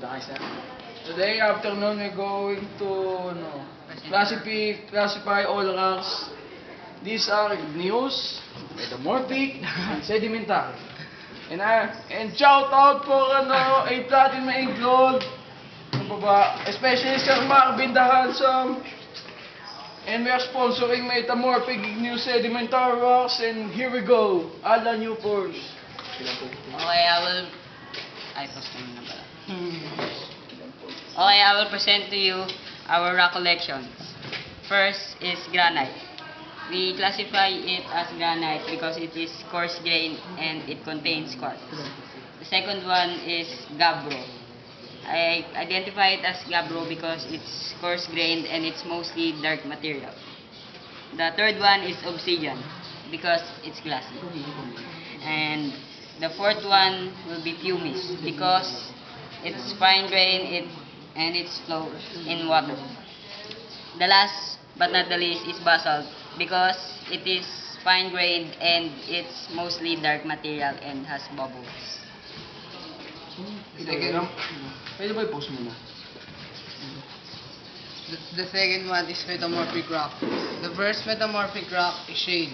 Today afternoon we're going to classify all rocks. These are igneous, metamorphic, and sedimentary. And shout out for A Platinum and Gold. Especially Sir Marvin the Handsome. And we are sponsoring metamorphic, igneous, sedimentary rocks. And here we go. Alan, you first. Okay, I will present to you our rock collections. First is granite. We classify it as granite because it is coarse-grained and it contains quartz. The second one is gabbro. I identify it as gabbro because it's coarse-grained and it's mostly dark material. The third one is obsidian because it's glassy. And the fourth one will be pumice because it's fine-grained and it flows in water. The last but not the least is basalt because it is fine-grained and it's mostly dark material and has bubbles. Pwede ba i-post muna? The second one is metamorphic rock. The first metamorphic rock is shale.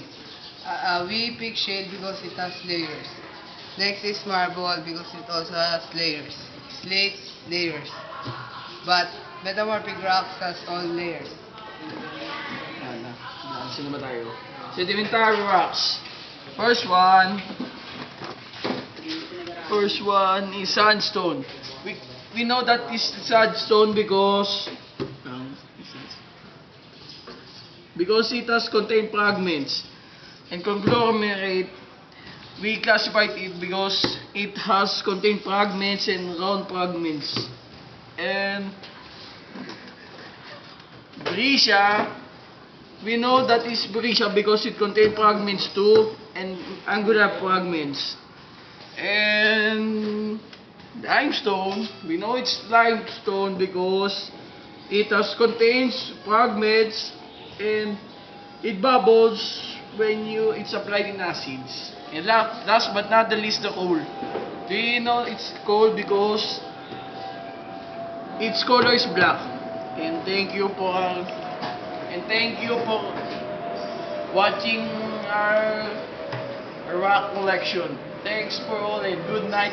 We pick shale because it has layers. Next is marble because it also has layers. Slate, layers. But metamorphic rocks has all layers. Sino ba tayo? Sedimentary rocks. First one is sandstone. We know that is sandstone because it has contained fragments. And conglomerate, we classified it because it has contained fragments and round fragments. And breccia, we know that is breccia because it contains fragments too and angular fragments. And limestone, we know it's limestone because it has contains fragments and it bubbles when it's applied in acids. And last but not the least, the coal. We know it's coal because its color is black. And thank you for watching our rock collection. Thanks for all and good night.